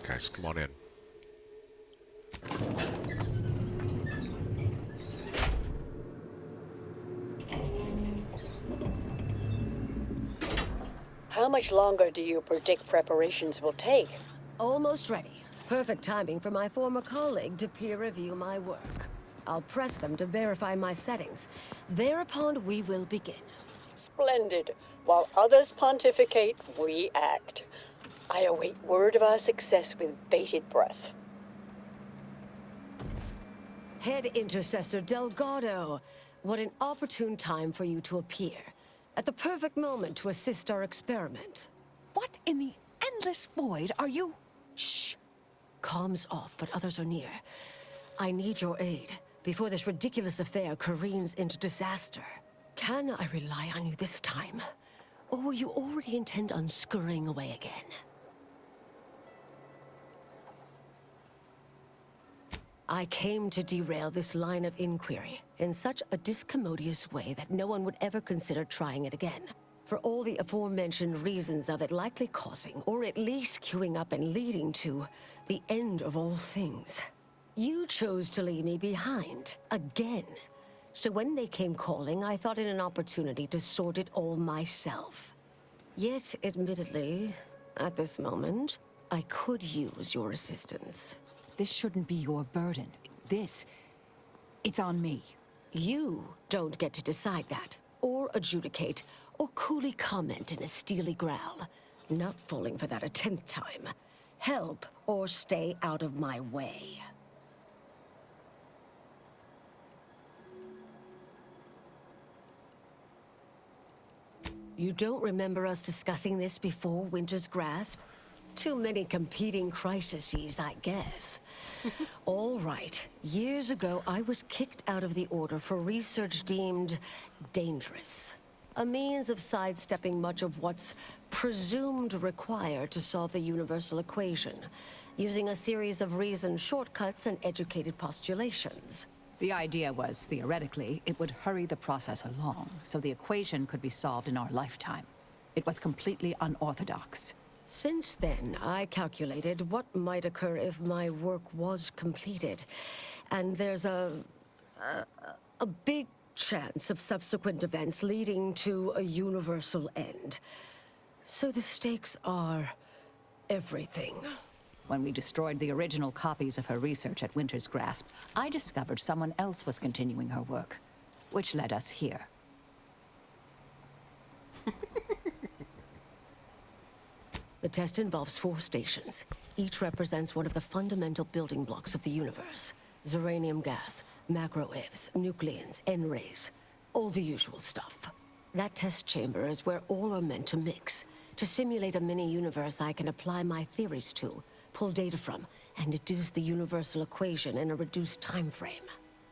guys, come on in. How much longer do you predict preparations will take? Almost ready. Perfect timing for my former colleague to peer review my work. I'll press them to verify my settings. Thereupon, we will begin. Splendid. While others pontificate, we act. I await word of our success with bated breath. Head Intercessor Delgado, what an opportune time for you to appear. At the perfect moment to assist our experiment. What in the endless void are you? Shh. Comms off, but others are near. I need your aid before this ridiculous affair careens into disaster. Can I rely on you this time? Or will you already intend on scurrying away again? I came to derail this line of inquiry in such a discommodious way that no one would ever consider trying it again. For all the aforementioned reasons of it likely causing, or at least queuing up and leading to, the end of all things. You chose to leave me behind, again. So when they came calling, I thought it an opportunity to sort it all myself. Yet, admittedly, at this moment, I could use your assistance. This shouldn't be your burden. It's on me. You don't get to decide that, or adjudicate, or coolly comment in a steely growl. Not falling for that a 10th time. Help, or stay out of my way. You don't remember us discussing this before Winter's Grasp? Too many competing crises, I guess. All right. Years ago, I was kicked out of the Order for research deemed dangerous. A means of sidestepping much of what's presumed required to solve the universal equation, using a series of reasoned shortcuts and educated postulations. The idea was, theoretically, it would hurry the process along, so the equation could be solved in our lifetime. It was completely unorthodox. Since then, I calculated what might occur if my work was completed. And there's a big chance of subsequent events leading to a universal end. So the stakes are everything. When we destroyed the original copies of her research at Winter's Grasp, I discovered someone else was continuing her work, which led us here. The test involves 4 stations. Each represents one of the fundamental building blocks of the universe. Zeranium gas, macro-ivs, nucleons, N-rays. All the usual stuff. That test chamber is where all are meant to mix. To simulate a mini-universe I can apply my theories to, pull data from, and deduce the universal equation in a reduced time frame.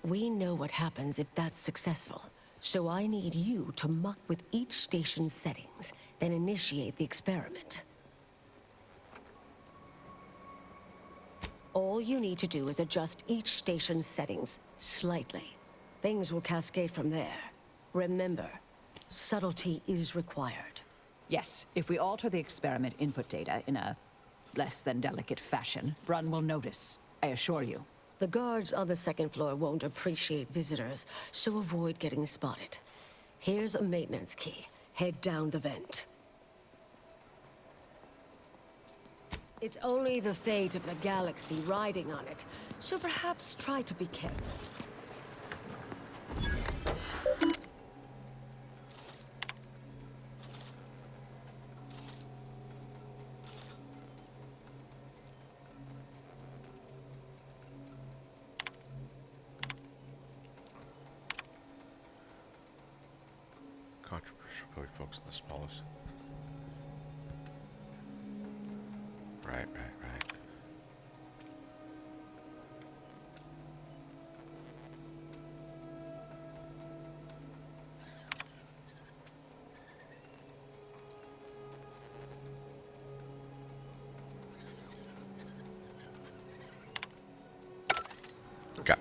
We know what happens if that's successful. So I need you to muck with each station's settings, then initiate the experiment. All you need to do is adjust each station's settings slightly. Things will cascade from there. Remember, subtlety is required. Yes, if we alter the experiment input data in a less than delicate fashion, Brun will notice, I assure you. The guards on the 2nd floor won't appreciate visitors, so avoid getting spotted. Here's a maintenance key. Head down the vent. It's only the fate of the galaxy riding on it, so perhaps try to be careful. Controversial probably focus on the smallest. Right. Okay.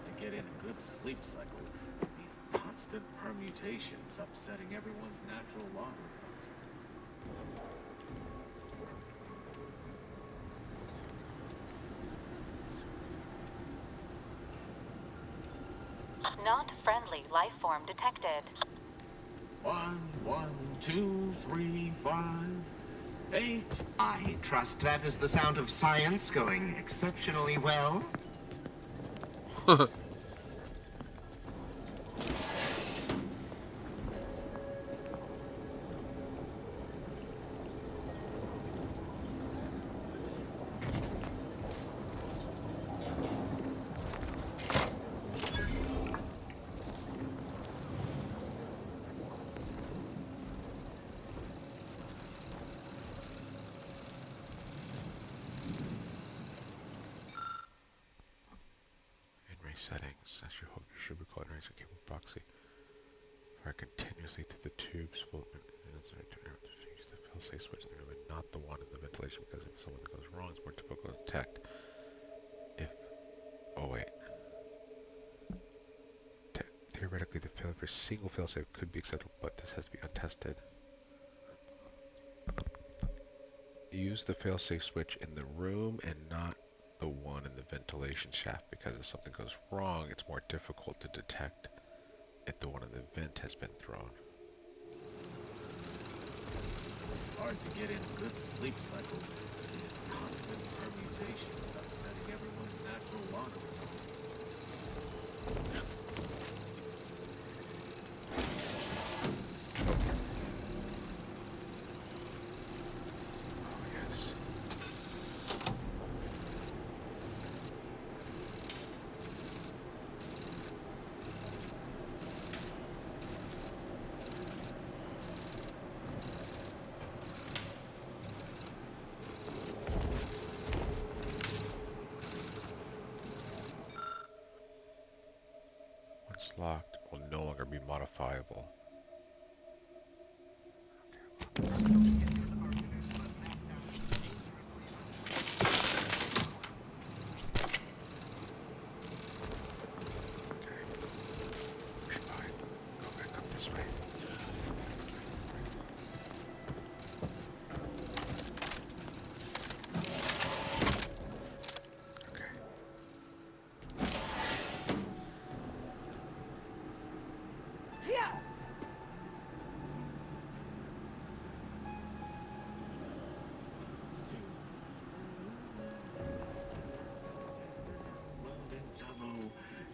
Hard to get in a good sleep cycle. These constant permutations upsetting everyone's natural logarithms. Not friendly life form detected. 1, 1, 2, 3, 5, 8. I trust that is the sound of science going exceptionally well. Settings. As you hope, you should be calling race a cable proxy. Fire continuously through the tubes. Will use the fail-safe switch in the room and not the one in the ventilation, because if something goes wrong, it's more difficult to detect. If theoretically, the failure for a single fail-safe could be acceptable, but this has to be untested. Use the fail-safe switch in the room and not the one in the ventilation shaft, because if something goes wrong, it's more difficult to detect if the one in the vent has been thrown. Hard to get in a good sleep cycle. These constant permutations upsetting everyone's natural logarithms. Locked will no longer be modifiable.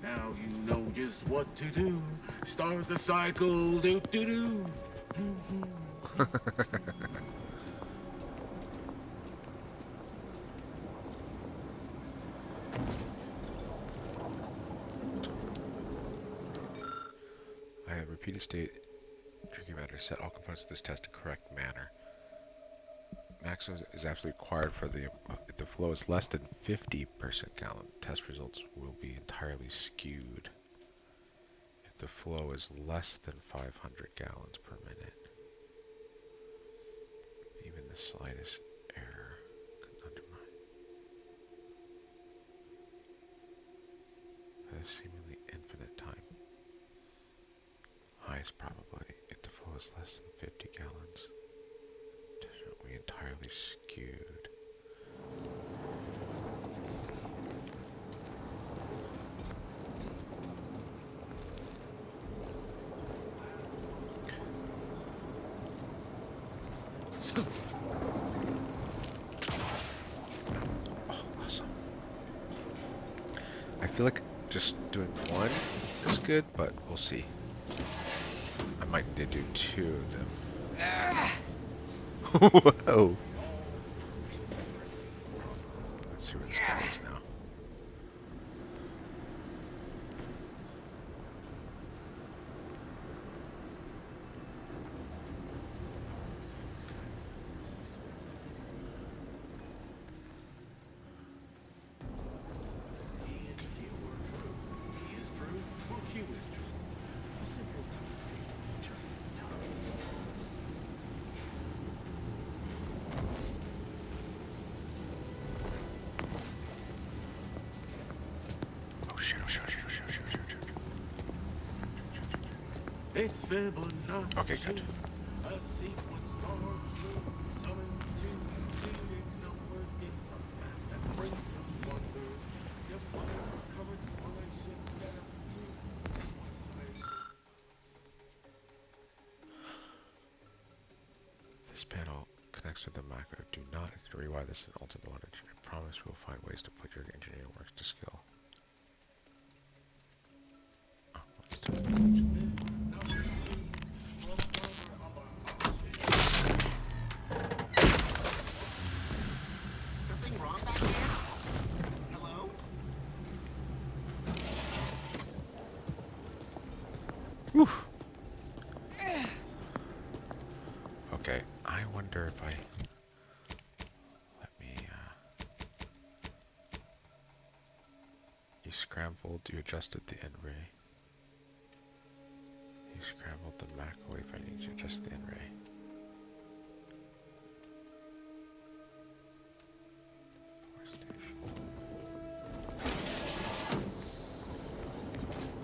Now you know just what to do. Start the cycle, do-do-do. I have repeated state drinking matter. Set all components of this test in correct manner. Maximum is absolutely required for the if the flow is less than 50 per gallon. Test results will be entirely skewed. If the flow is less than 500 gallons per minute, even the slightest error could undermine a seemingly infinite time. Highest probability if the flow is less than 50 gallons. Test will be entirely skewed. Oh, awesome. I feel like just doing one is good, but we'll see. I might need to do two of them. Whoa. Let's see where this guy is now. Oh shit, oh shit, oh shit, oh shit. It's Fibonacci. Okay, good. A sequence largely summoned to preceding numbers gives us math that brings us wonders. Define recurrence relation, get us to sequence summation. This panel connects to the macro. Do not rewire this in ultimate knowledge. I promise we'll find ways to put your engineering work to skill. Oh, let's do it. Something wrong back there? Hello? Woof. Okay, I wonder if I... Let me, You scrambled, you adjusted the end ray. You scrambled the macro wayfinding to adjust the end ray.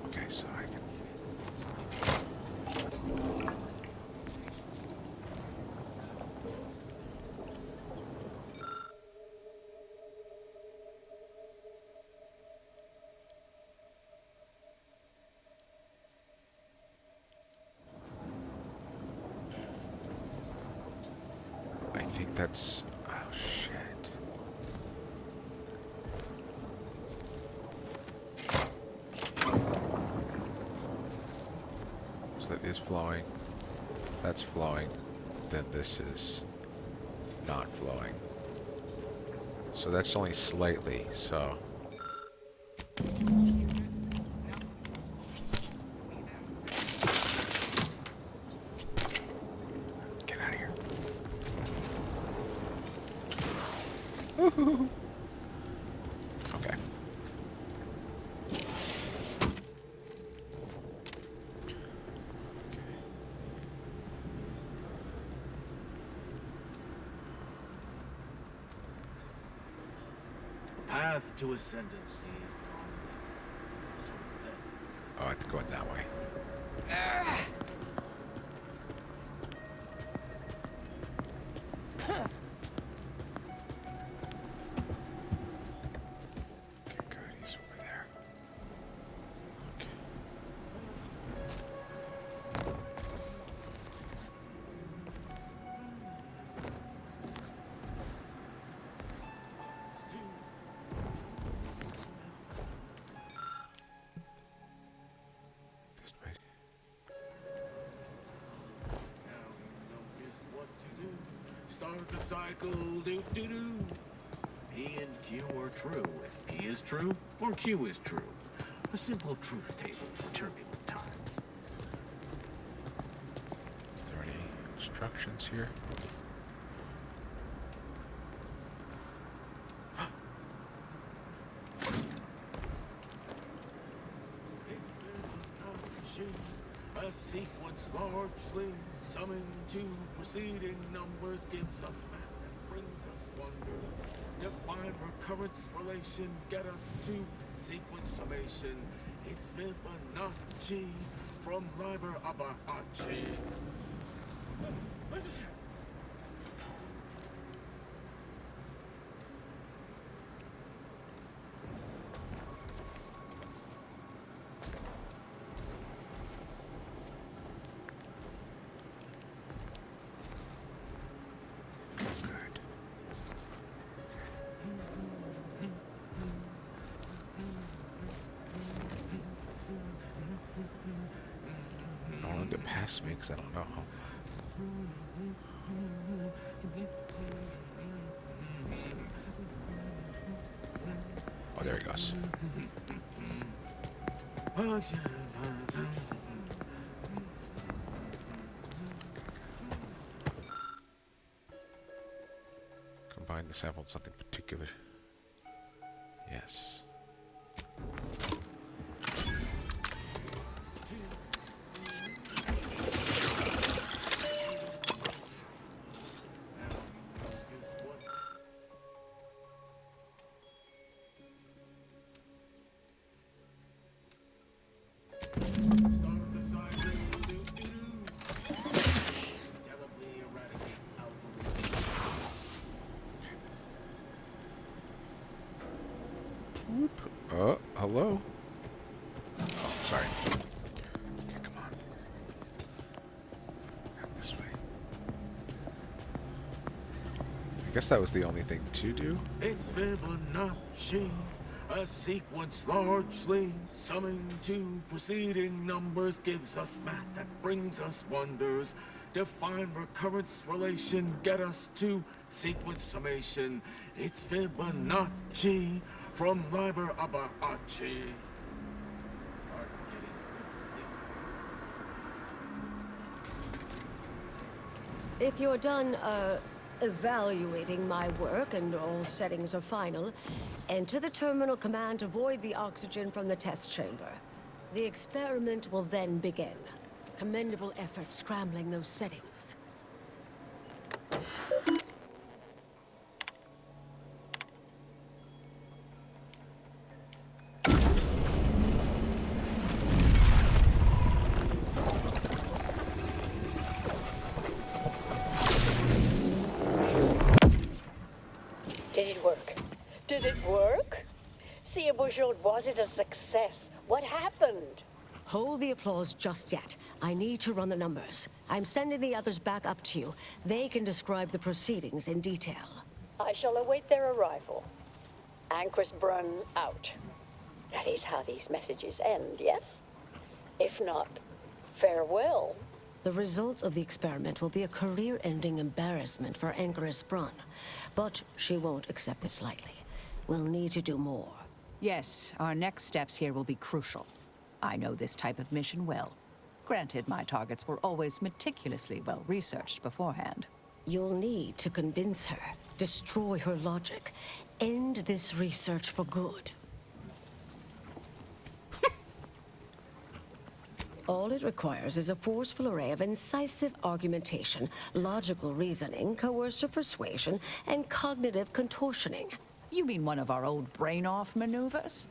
Okay, so I can... I think that's... Oh, shit. So that is flowing. That's flowing. Then this is not flowing. So that's only slightly, so... Get out of here. Woohoo! Okay. Path to ascendancy is non-linear, so it says. Oh, I have to go it that way. Okay, good. He's over there. Okay. This way. Now you know just what to do. Start the cycle, do-do-do. P and Q are true if P is true or Q is true. A simple truth table for turbulent times. Is there any instructions here? It's Fibonacci, a sequence largely summoned to preceding numbers gives us math that brings us wonders. Define recurrence relation, get us to sequence summation. It's Fibonacci from Liber Abahachi. Good. I don't want to pass me because I don't know how. Oh, there he goes. Combine the sample with something particular. Yes. Start the cycle, Hello? Oh, sorry. Okay, come on. This way. I guess that was the only thing to do. It's Fibonacci, a sequence largely summing to preceding numbers, gives us math that brings us wonders. Define recurrence relation, get us to sequence summation. It's Fibonacci from Liber Abaci. Hard to get in good sleep. If you're done, evaluating my work and all settings are final, enter the terminal command to void the oxygen from the test chamber. The experiment will then begin. Commendable effort scrambling those settings. Did it work? Did it work? See, Bushel, was it a success? What happened? Hold the applause just yet. I need to run the numbers. I'm sending the others back up to you. They can describe the proceedings in detail. I shall await their arrival. Anchor's Brun out. That is how these messages end, yes? If not, farewell. The results of the experiment will be a career-ending embarrassment for Anchoress Brun. But she won't accept this lightly. We'll need to do more. Yes, our next steps here will be crucial. I know this type of mission well. Granted, my targets were always meticulously well-researched beforehand. You'll need to convince her, destroy her logic, end this research for good. All it requires is a forceful array of incisive argumentation, logical reasoning, coercive persuasion, and cognitive contortioning. You mean one of our old brain-off maneuvers?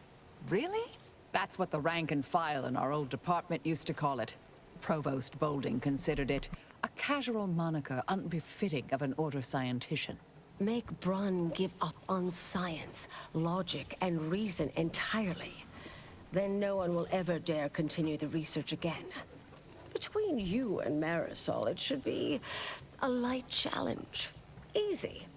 Really? That's what the rank and file in our old department used to call it. Provost Bolding considered it a casual moniker unbefitting of an order scientician. Make Brun give up on science, logic, and reason entirely. Then no one will ever dare continue the research again. Between you and Marisol, it should be a light challenge. Easy.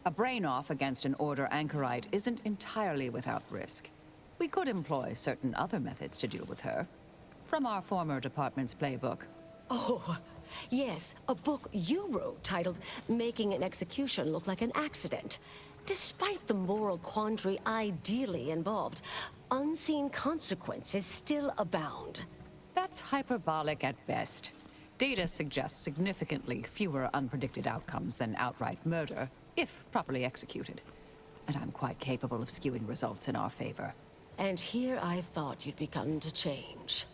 A brain-off against an Order anchorite isn't entirely without risk. We could employ certain other methods to deal with her. From our former department's playbook. Oh, yes, a book you wrote titled Making an Execution Look Like an Accident. Despite the moral quandary ideally involved, unseen consequences still abound. That's hyperbolic at best. Data suggests significantly fewer unpredicted outcomes than outright murder, if properly executed. And I'm quite capable of skewing results in our favor. And here I thought you'd begun to change.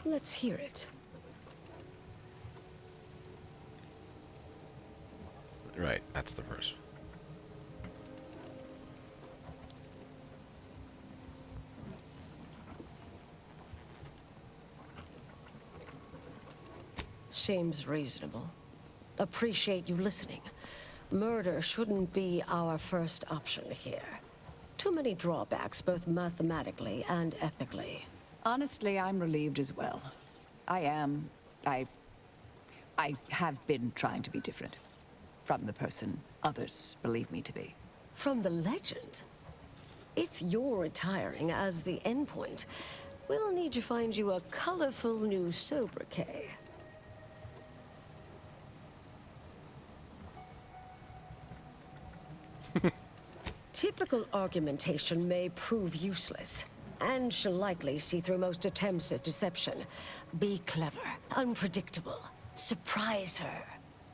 Let's hear it. Right, that's the first. Seems reasonable. Appreciate you listening. Murder shouldn't be our first option here. Too many drawbacks, both mathematically and ethically. Honestly, I'm relieved as well. I have been trying to be different. From the person others believe me to be. From the legend? If you're retiring as the endpoint, we'll need to find you a colorful new sobriquet. Typical argumentation may prove useless, and she'll likely see through most attempts at deception. Be clever, unpredictable, surprise her.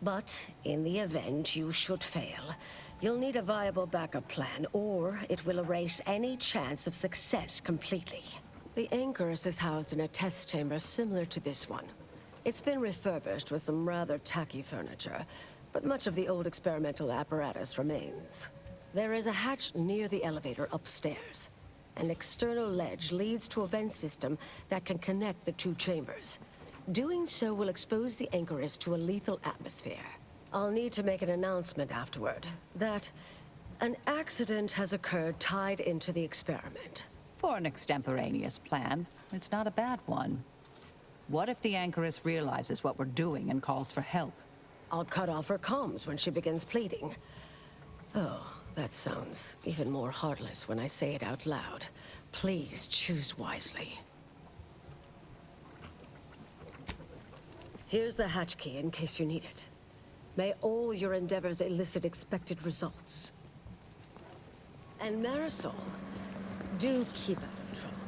But in the event you should fail, you'll need a viable backup plan, or it will erase any chance of success completely. The Anchoress is housed in a test chamber similar to this one. It's been refurbished with some rather tacky furniture, but much of the old experimental apparatus remains. There is a hatch near the elevator upstairs. An external ledge leads to a vent system that can connect the two chambers. Doing so will expose the anchoress to a lethal atmosphere. I'll need to make an announcement afterward that an accident has occurred tied into the experiment. For an extemporaneous plan, it's not a bad one. What if the anchoress realizes what we're doing and calls for help? I'll cut off her comms when she begins pleading. Oh, that sounds even more heartless when I say it out loud. Please choose wisely. Here's the hatch key in case you need it. May all your endeavors elicit expected results. And Marisol, do keep out of trouble.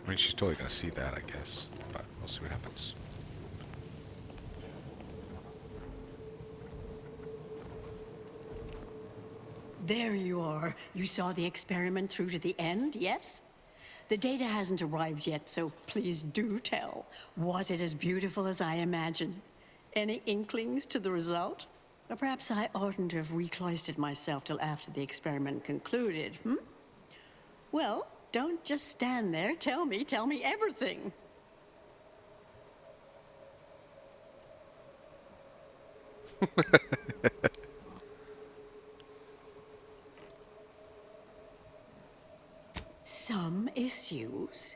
I mean, she's totally gonna see that, I guess. But we'll see what happens. There you are. You saw the experiment through to the end, yes? The data hasn't arrived yet, so please do tell. Was it as beautiful as I imagined? Any inklings to the result? Or perhaps I oughtn't have recloistered myself till after the experiment concluded, Well, don't just stand there. Tell me everything. Some issues?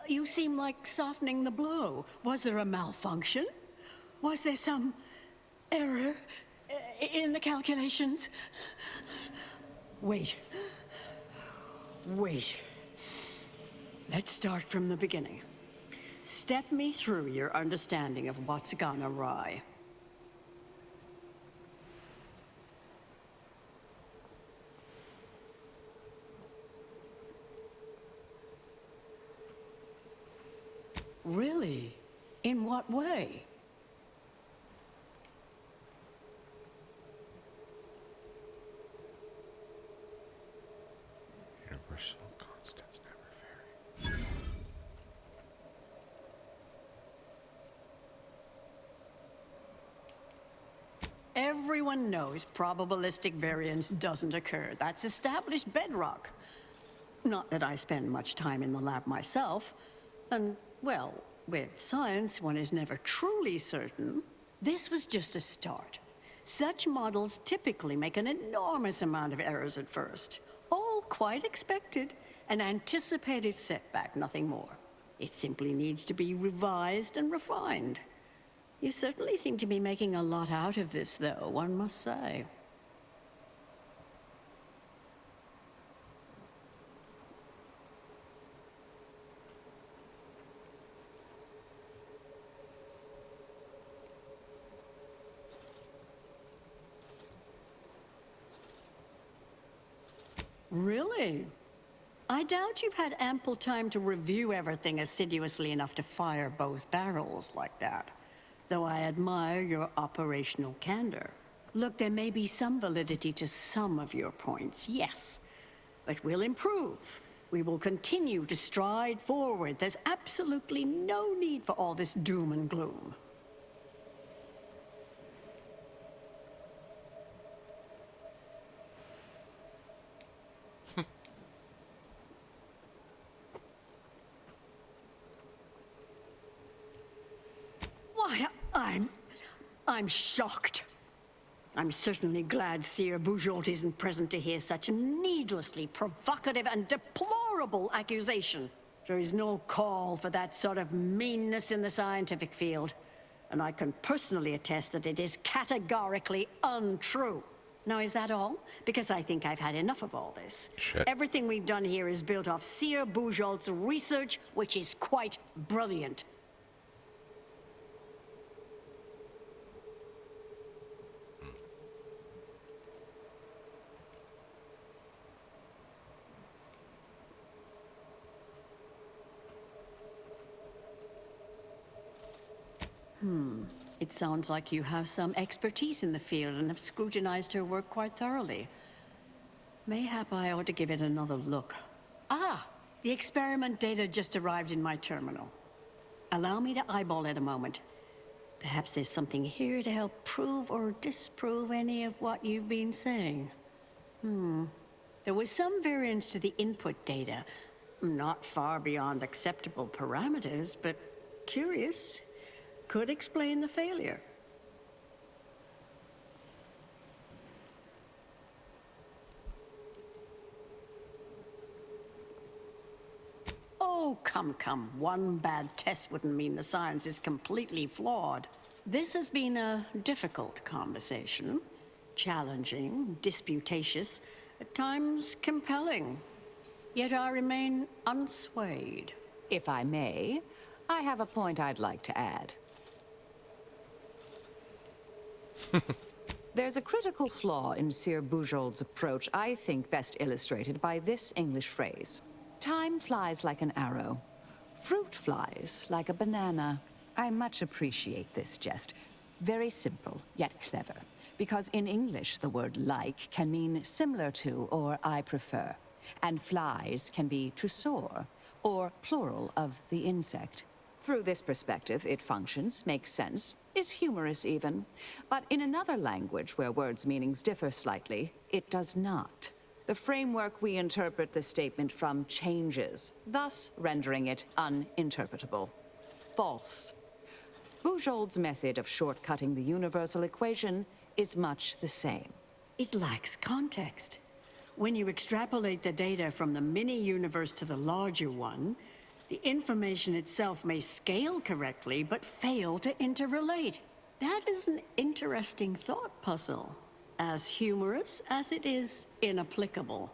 You seem like softening the blow. Was there a malfunction? Was there some error in the calculations? Wait. Let's start from the beginning. Step me through your understanding of what's gone awry. Really? In what way? Universal constants never vary. Everyone knows probabilistic variance doesn't occur. That's established bedrock. Not that I spend much time in the lab myself. And, well, with science, one is never truly certain. This was just a start. Such models typically make an enormous amount of errors at first. All quite expected. An anticipated setback, nothing more. It simply needs to be revised and refined. You certainly seem to be making a lot out of this, though, one must say. Really? I doubt you've had ample time to review everything assiduously enough to fire both barrels like that. Though I admire your operational candor. Look, there may be some validity to some of your points, yes. But we'll improve. We will continue to stride forward. There's absolutely no need for all this doom and gloom. Why, I'm shocked. I'm certainly glad Seer Bujolt isn't present to hear such a needlessly provocative and deplorable accusation. There is no call for that sort of meanness in the scientific field. And I can personally attest that it is categorically untrue. Now, is that all? Because I think I've had enough of all this. Shit. Everything we've done here is built off Seer Bujolt's research, which is quite brilliant. It sounds like you have some expertise in the field and have scrutinized her work quite thoroughly. Mayhap I ought to give it another look. Ah, the experiment data just arrived in my terminal. Allow me to eyeball it a moment. Perhaps there's something here to help prove or disprove any of what you've been saying. There was some variance to the input data. Not far beyond acceptable parameters, but curious. Could explain the failure. Oh, come. One bad test wouldn't mean the science is completely flawed. This has been a difficult conversation. Challenging, disputatious, at times compelling. Yet I remain unswayed. If I may, I have a point I'd like to add. There's a critical flaw in Sir Bujold's approach I think best illustrated by this English phrase. Time flies like an arrow. Fruit flies like a banana. I much appreciate this jest. Very simple, yet clever. Because in English, the word like can mean similar to or I prefer. And flies can be to soar, or plural of the insect. Through this perspective, it functions, makes sense, is humorous even. But in another language where words' meanings differ slightly, it does not. The framework we interpret the statement from changes, thus rendering it uninterpretable. False. Bujold's method of shortcutting the universal equation is much the same. It lacks context. When you extrapolate the data from the mini-universe to the larger one, the information itself may scale correctly, but fail to interrelate. That is an interesting thought puzzle. As humorous as it is inapplicable.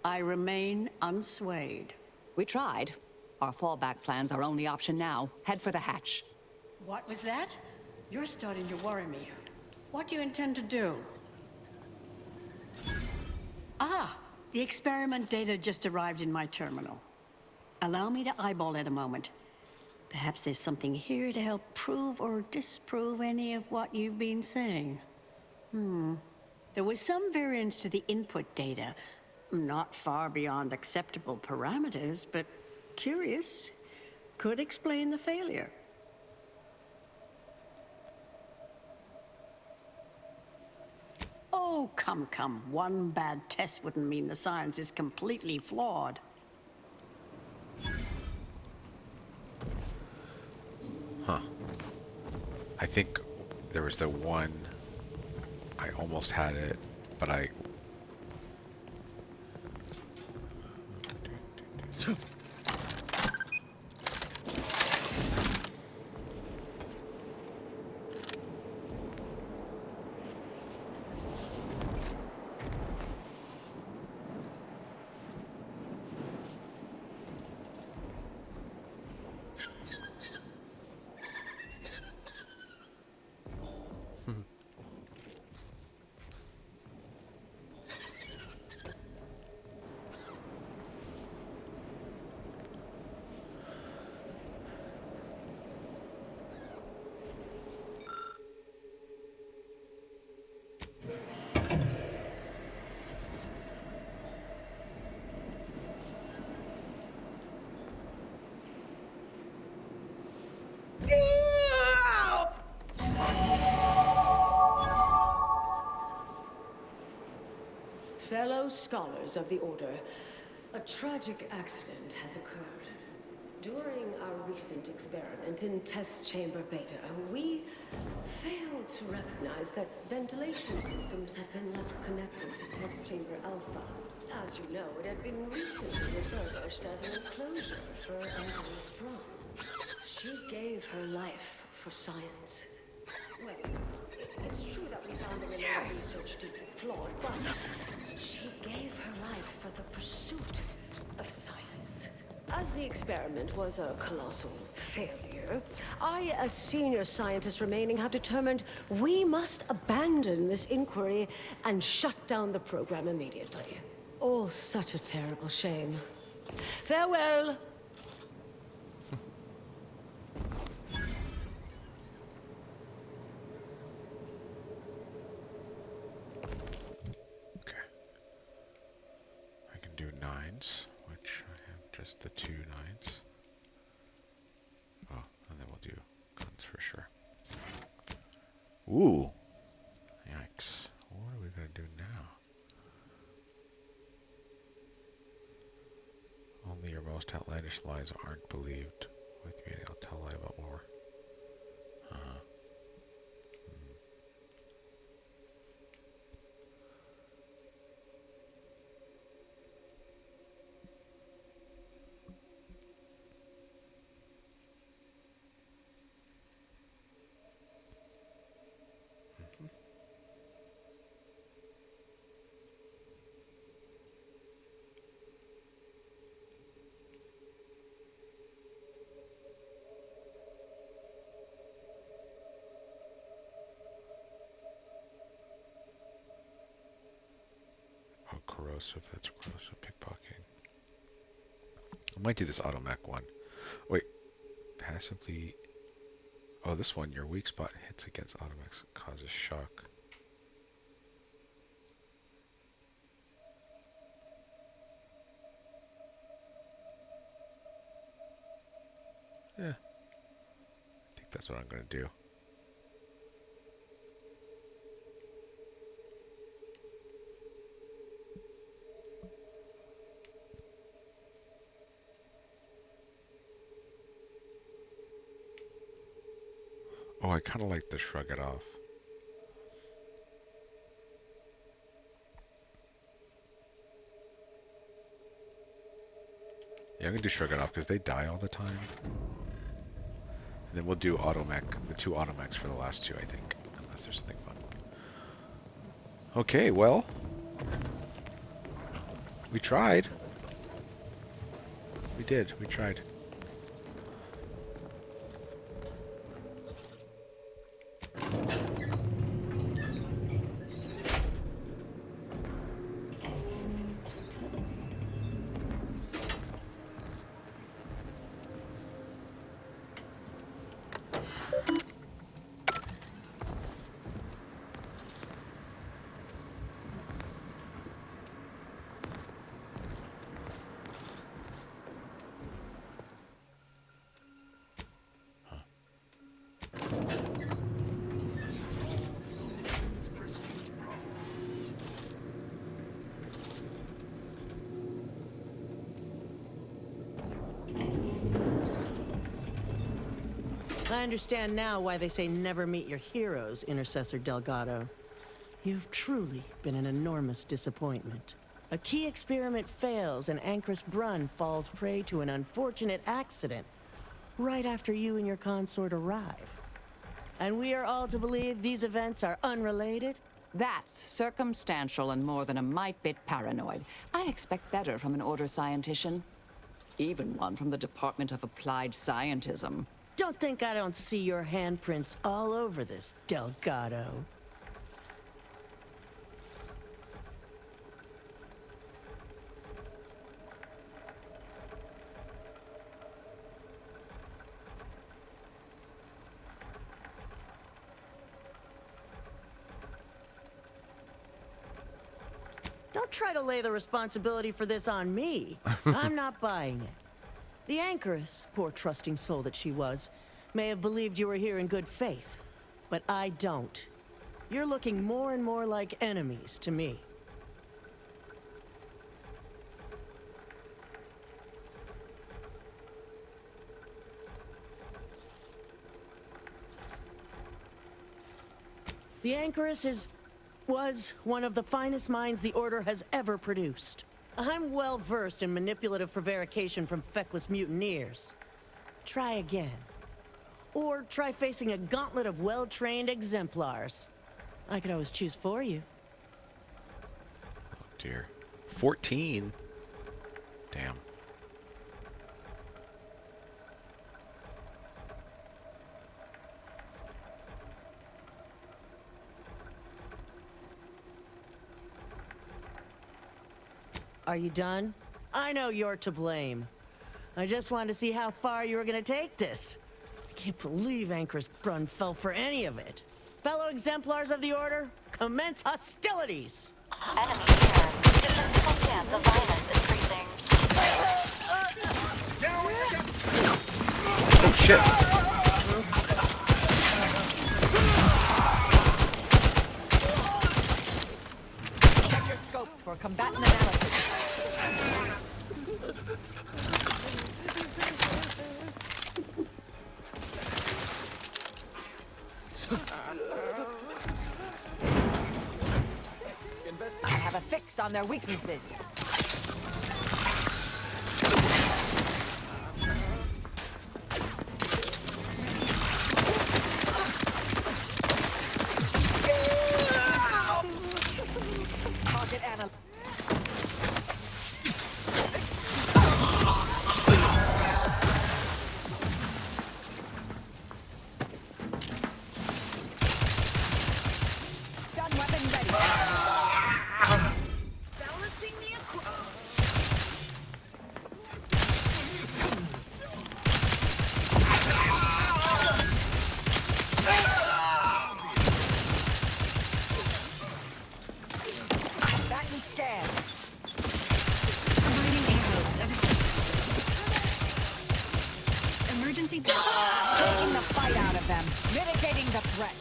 I remain unswayed. We tried. Our fallback plan's our only option now. Head for the hatch. What was that? You're starting to worry me. What do you intend to do? Ah, the experiment data just arrived in my terminal. Allow me to eyeball it a moment. Perhaps there's something here to help prove or disprove any of what you've been saying. There was some variance to the input data. Not far beyond acceptable parameters, but curious. Could explain the failure. Oh, come. One bad test wouldn't mean the science is completely flawed. Huh. I think there was the one... I almost had it, but I... Fellow scholars of the Order, a tragic accident has occurred. During our recent experiment in Test Chamber Beta, we failed to recognize that ventilation systems had been left connected to Test Chamber Alpha. As you know, it had been recently refurbished as an enclosure for Anthony's drum. She gave her life for science. Well, it's true that we found the remaining research to be flawed, but she gave her life for the pursuit of science. As the experiment was a colossal failure, I, as senior scientist remaining, have determined we must abandon this inquiry and shut down the program immediately. Oh, such a terrible shame. Farewell! Ooh. Yikes. What are we gonna do now? Only your most outlandish lies aren't believed. With me, I'll tell a lie about more. Uh-huh. Oh, corrosive. That's corrosive pickpocketing. I might do this automac one. Wait. Passively. Oh, this one. Your weak spot hits against automacs causes shock. Yeah. I think that's what I'm gonna do. Oh, I kind of like the shrug it off. Yeah, I'm gonna do shrug it off because they die all the time. And then we'll do automac, the 2 automacs for the last 2, I think. Unless there's something fun. Okay, well. We tried. We did. We tried. I understand now why they say never meet your heroes, Intercessor Delgado. You've truly been an enormous disappointment. A key experiment fails and Ancrus Brunn falls prey to an unfortunate accident right after you and your consort arrive. And we are all to believe these events are unrelated? That's circumstantial and more than a mite bit paranoid. I expect better from an Order scientician. Even one from the Department of Applied Scientism. Don't think I don't see your handprints all over this, Delgado. Don't try to lay the responsibility for this on me. I'm not buying it. The Anchoress, poor trusting soul that she was, may have believed you were here in good faith, but I don't. You're looking more and more like enemies to me. The Anchoress was one of the finest minds the Order has ever produced. I'm well versed in manipulative prevarication from feckless mutineers. Try again. Or try facing a gauntlet of well-trained exemplars. I could always choose for you. Oh dear. 14? Damn. Are you done? I know you're to blame. I just wanted to see how far you were gonna take this. I can't believe Ancrus Brunn fell for any of it. Fellow exemplars of the Order, commence hostilities! Enemy here. Statistical chance of violence increasing. Oh shit! combatant analysis. I have a fix on their weaknesses. Target analysis. Stun weapon ready. Balancing the combatant scan. Providing a host of emergency. Taking the fight out of them. Mitigating the threat.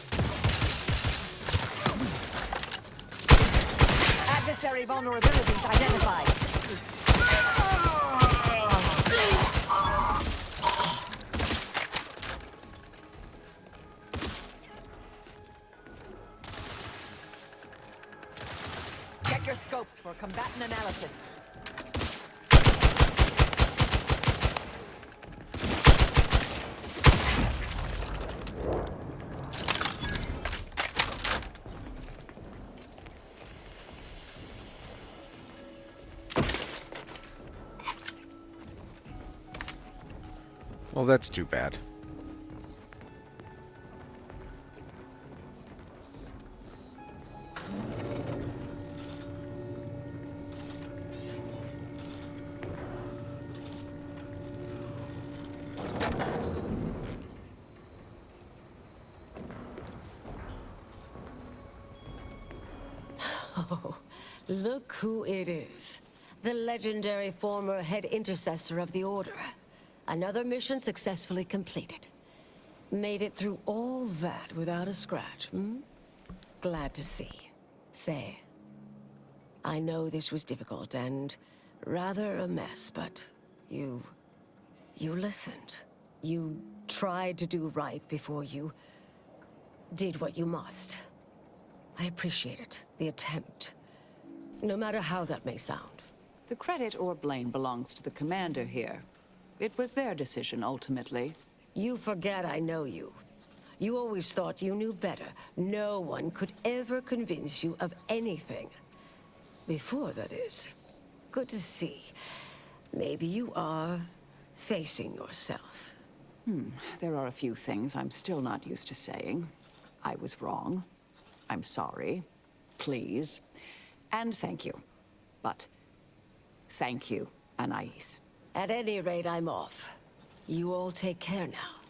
Adversary vulnerabilities identified. Check your scopes for combatant analysis. Well, that's too bad. Oh, look who it is. The legendary former head intercessor of the Order. Another mission successfully completed. Made it through all that without a scratch, hmm? Glad to see. Say, I know this was difficult and rather a mess, but you listened. You tried to do right before you did what you must. I appreciate it, the attempt. No matter how that may sound. The credit or blame belongs to the commander here. It was their decision, ultimately. You forget I know you. You always thought you knew better. No one could ever convince you of anything. Before, that is. Good to see. Maybe you are facing yourself. There are a few things I'm still not used to saying. I was wrong. I'm sorry. Please. And thank you. But thank you, Anais. At any rate, I'm off. You all take care now.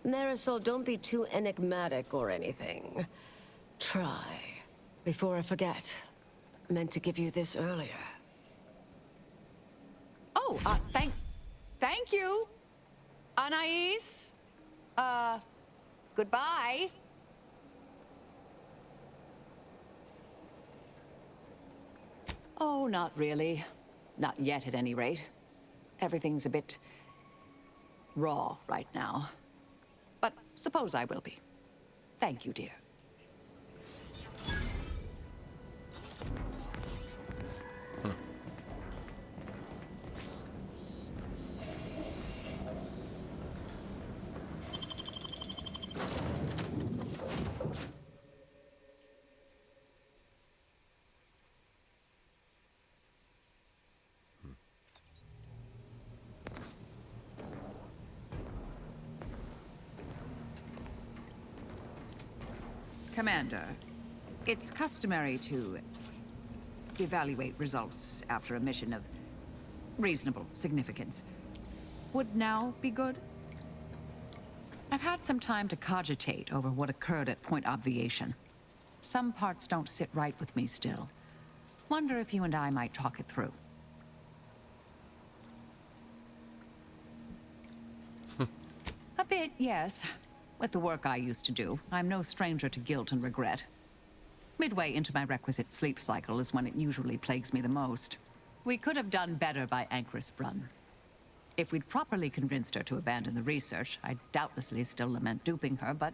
Marisol, don't be too enigmatic or anything. Try. Before I forget. Meant to give you this earlier. Oh, thank you, Anais. Goodbye. Oh, not really. Not yet, at any rate. Everything's a bit raw right now. But suppose I will be. Thank you, dear. Commander, it's customary to evaluate results after a mission of reasonable significance. Would now be good? I've had some time to cogitate over what occurred at Point Obviation. Some parts don't sit right with me still. Wonder if you and I might talk it through. A bit, yes. With the work I used to do, I'm no stranger to guilt and regret. Midway into my requisite sleep cycle is when it usually plagues me the most. We could have done better by Anchoress Brunn. If we'd properly convinced her to abandon the research, I'd doubtlessly still lament duping her, but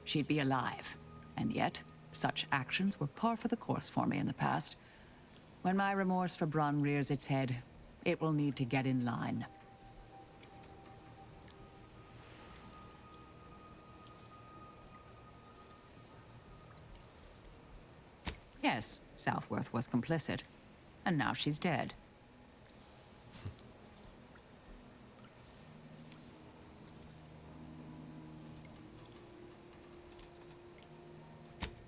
she'd be alive. And yet, such actions were par for the course for me in the past. When my remorse for Brunn rears its head, it will need to get in line. Yes, Southworth was complicit, and now she's dead.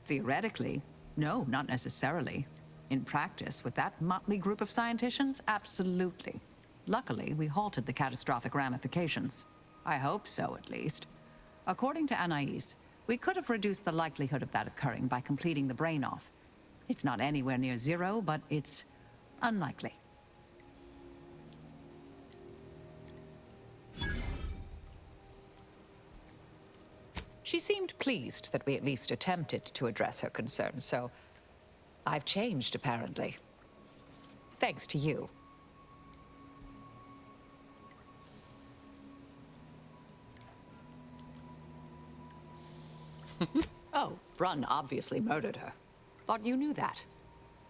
Theoretically, no, not necessarily. In practice, with that motley group of scienticians, absolutely. Luckily, we halted the catastrophic ramifications. I hope so, at least. According to Anais, we could have reduced the likelihood of that occurring by completing the brain-off. It's not anywhere near zero, but it's unlikely. She seemed pleased that we at least attempted to address her concerns, so I've changed, apparently. Thanks to you. Oh, Brunn obviously murdered her. Thought you knew that.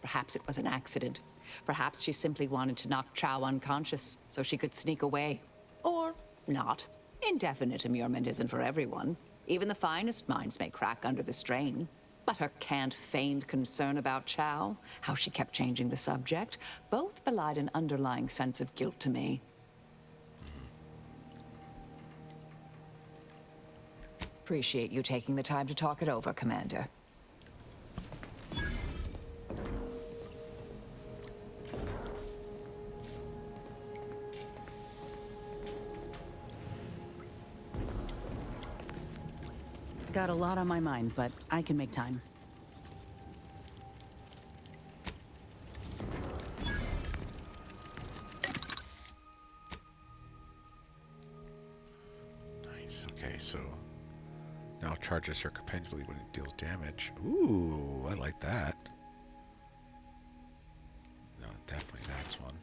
Perhaps it was an accident. Perhaps she simply wanted to knock Chow unconscious so she could sneak away. Or not. Indefinite immurement isn't for everyone. Even the finest minds may crack under the strain. But her canned, feigned concern about Chow, how she kept changing the subject, both belied an underlying sense of guilt to me. Appreciate you taking the time to talk it over, Commander. Got a lot on my mind, but I can make time. Nice. Okay, so now charges her competitively when it deals damage. Ooh, I like that. No, definitely that's one.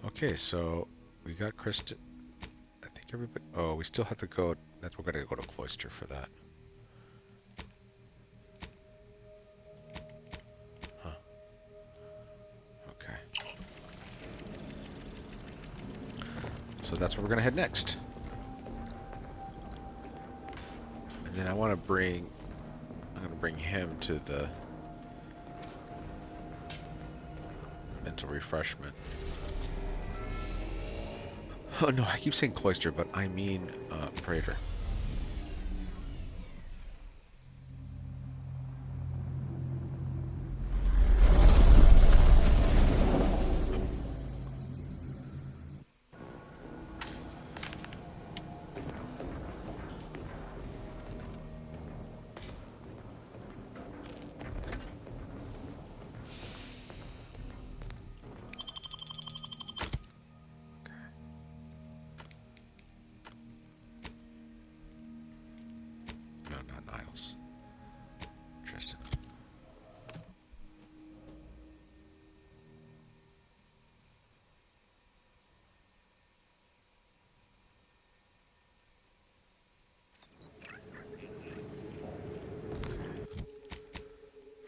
Okay, so we got Kristen. I think everybody. Oh, we still have to go. We're gonna go to Cloister for that. Huh. Okay. So that's where we're gonna head next. And then I want to bring. I'm gonna bring him to the mental refreshment. Oh no, I keep saying Cloister, but I mean Praetor.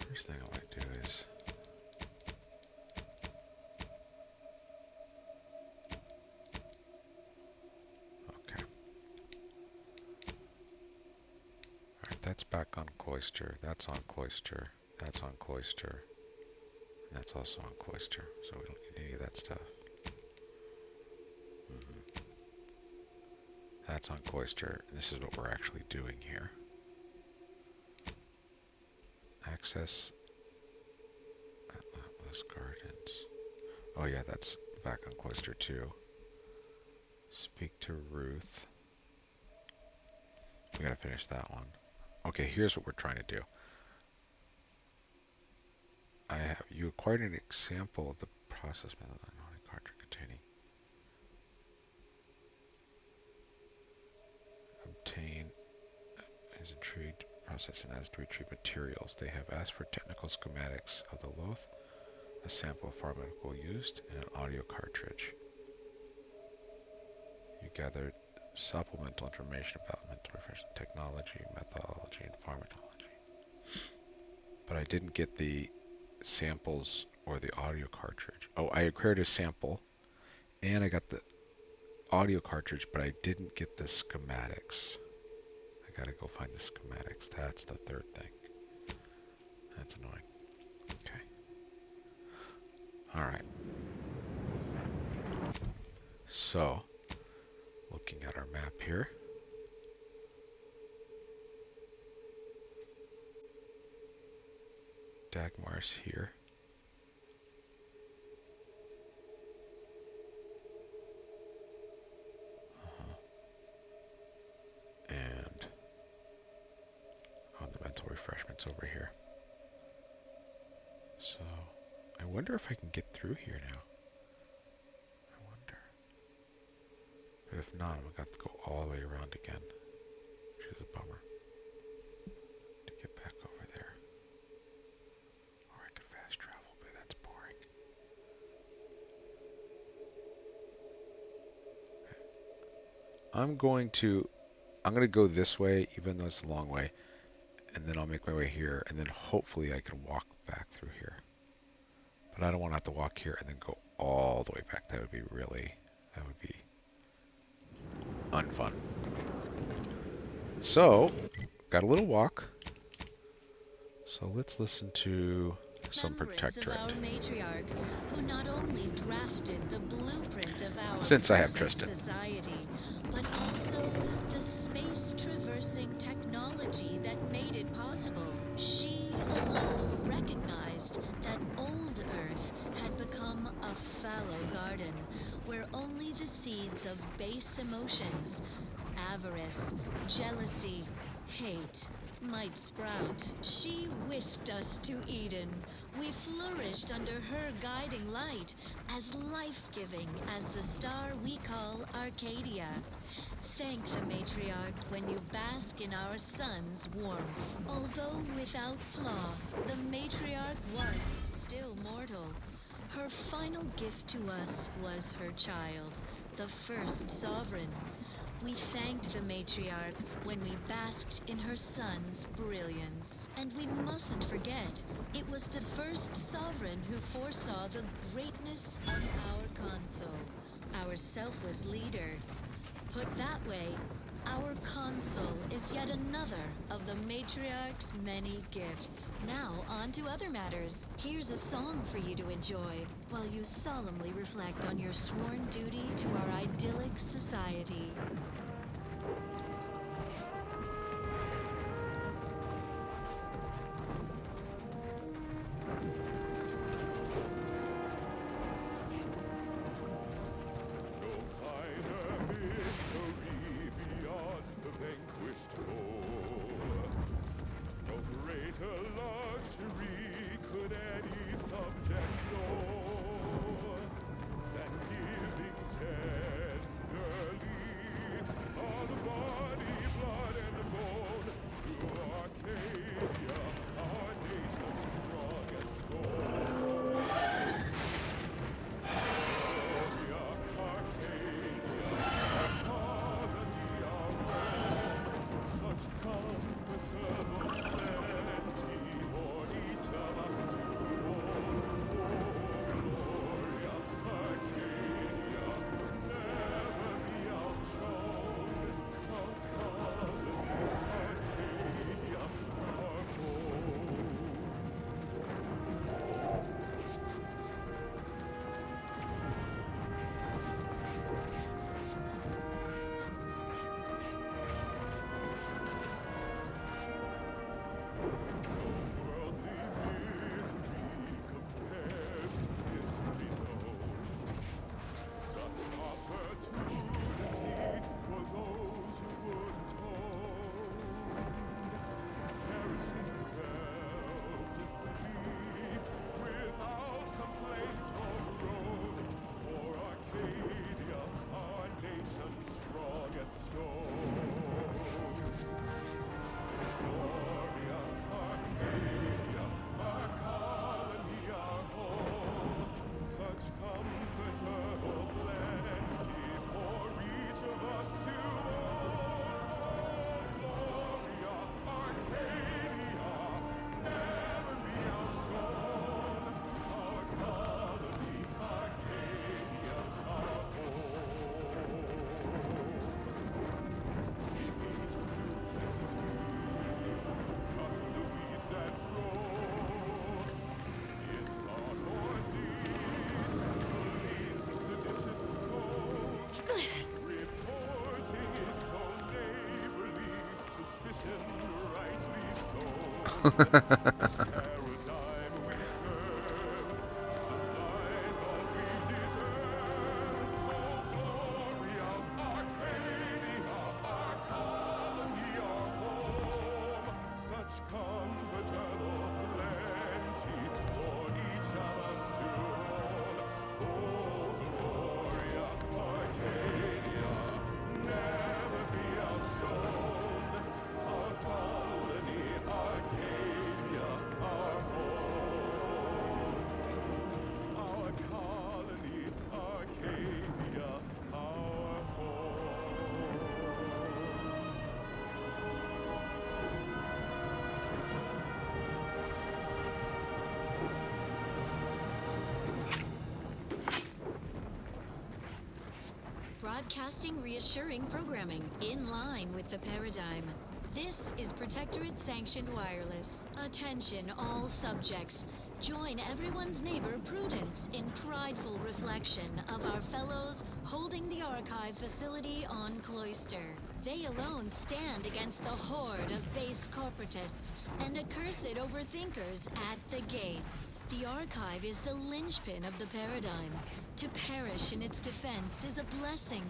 First thing I want to do is okay. Alright, that's back on Cloister. That's on Cloister. That's on Cloister. And that's also on Cloister. So we don't need any of that stuff. That's on Cloister. And this is what we're actually doing here. Access Atlas Gardens. Oh yeah, that's back on Cloister too. Speak to Ruth. We gotta finish that one. Okay, here's what we're trying to do. You acquired an example of the process method on a cartridge containing. Obtain is intrigued, process and asked to retrieve materials. They have asked for technical schematics of the loath, a sample of pharmaceutical used, and an audio cartridge. You gathered supplemental information about mental reflection technology, methodology, and pharmacology. But I didn't get the samples or the audio cartridge. Oh, I acquired a sample, and I got the audio cartridge, but I didn't get the schematics. I gotta go find the schematics. That's the third thing. That's annoying. Okay. Alright. So, looking at our map here. Dagmar's here. And the mental refreshments over here. So, I wonder if I can get through here now. I wonder. But if not, I'm going to have to go all the way around again. Which is a bummer. To get back over there. Or I could fast travel, but that's boring. Okay. I'm going to go this way, even though it's a long way. And then I'll make my way here, and then hopefully I can walk back through here. But I don't want to have to walk here and then go all the way back. That would be unfun. So, got a little walk. So let's listen to some Protectorate. Our matriarch, who not only drafted the blueprint of our Since I have Tristan. society, but also the space-traversing technology that made it possible. She alone recognized that old Earth had become a fallow garden, where only the seeds of base emotions, avarice, jealousy, hate, might sprout. She whisked us to Eden. We flourished under her guiding light, as life-giving as the star we call Arcadia. Thank the matriarch when you bask in our sun's warmth. Although without flaw, the matriarch was still mortal. Her final gift to us was her child, the first sovereign. We thanked the matriarch when we basked in her son's brilliance. And we mustn't forget, it was the first sovereign who foresaw the greatness of our console, our selfless leader. Put that way, our console is yet another of the matriarch's many gifts. Now on to other matters. Here's a song for you to enjoy, while you solemnly reflect on your sworn duty to our idyllic society. Body, blood, Broadcasting reassuring programming in line with the paradigm. This is Protectorate Sanctioned Wireless. Attention all subjects. Join everyone's neighbor Prudence in prideful reflection of our fellows holding the archive facility on Cloister. They alone stand against the horde of base corporatists and accursed overthinkers at the gates. The archive is the linchpin of the paradigm. To perish in its defense is a blessing.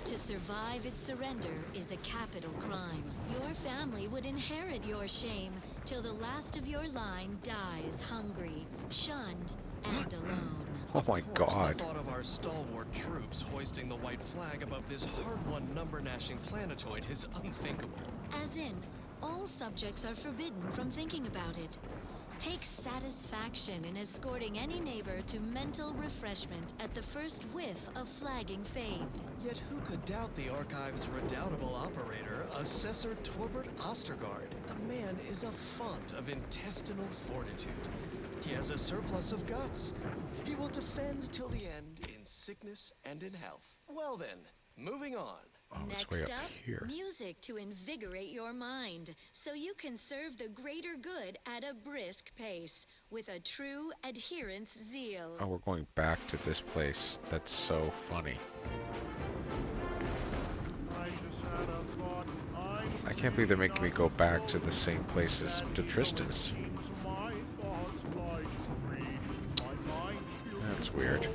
To survive its surrender is a capital crime. Your family would inherit your shame till the last of your line dies hungry, shunned, and alone. Oh my God. The thought of our stalwart troops hoisting the white flag above this hard-won number-gnashing planetoid is unthinkable. As in, all subjects are forbidden from thinking about it. Take satisfaction in escorting any neighbor to mental refreshment at the first whiff of flagging faith. Yet who could doubt the Archive's redoubtable operator, Assessor Torbert Ostergaard? The man is a font of intestinal fortitude. He has a surplus of guts. He will defend till the end in sickness and in health. Well then, moving on. Oh, it's Next way up up, here. music to invigorate your mind, so you can serve the greater good at a brisk pace, with a true adherence zeal. Oh, we're going back to this place. That's so funny. I can't believe they're making me go back to the same places to Tristan's. That's weird.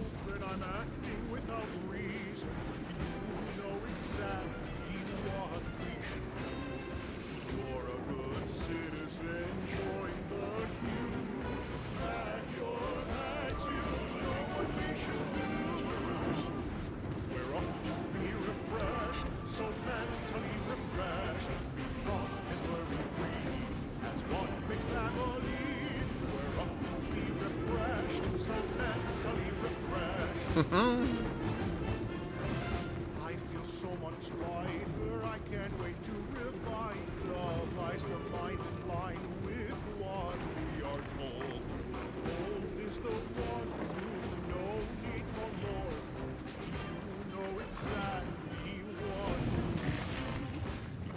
I feel so much lighter, I can't wait to revitalize the mind in line with what we are told. Gold is the one truth, no need for more proof. You know exactly what to do.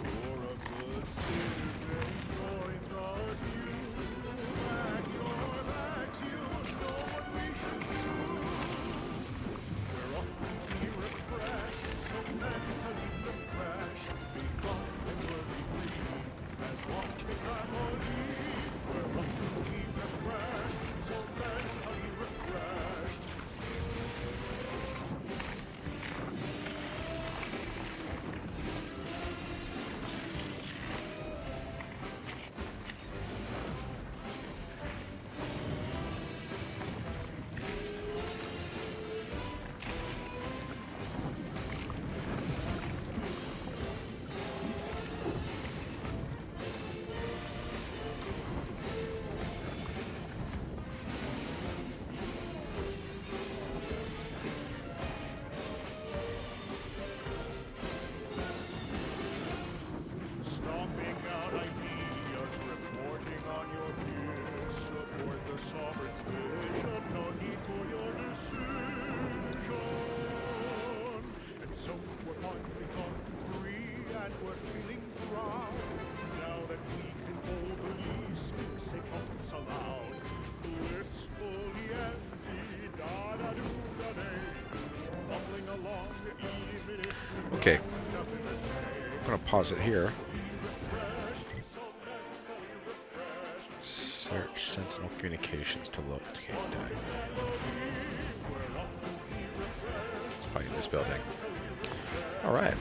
You're a good citizen, join the queue. At your back, you know what we should do. We're up to be refreshed, so mentally refreshed. Be gone and we'll be free, as one big family. We're up to be refreshed, so mentally refreshed. Stomping out ideas, reporting on your peers, support the sovereign's vision, no need for your decision. And so we're finally gone free, and we're feeling proud, now that we can boldly speak, say thoughts aloud. Blissfully empty, da-da-do-da-day, bubbling along even if we Okay. nothing to say. I'm gonna pause it here. Refreshed, so mentally refreshed. Sentinel communications to locate that. It's probably in this building. Alright.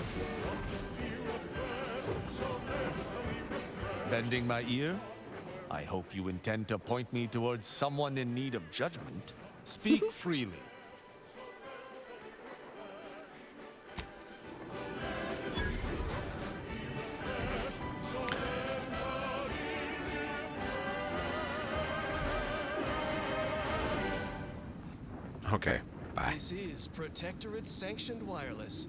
Bending my ear? I hope you intend to point me towards someone in need of judgment. Speak freely. Okay, bye. This is Protectorate Sanctioned Wireless.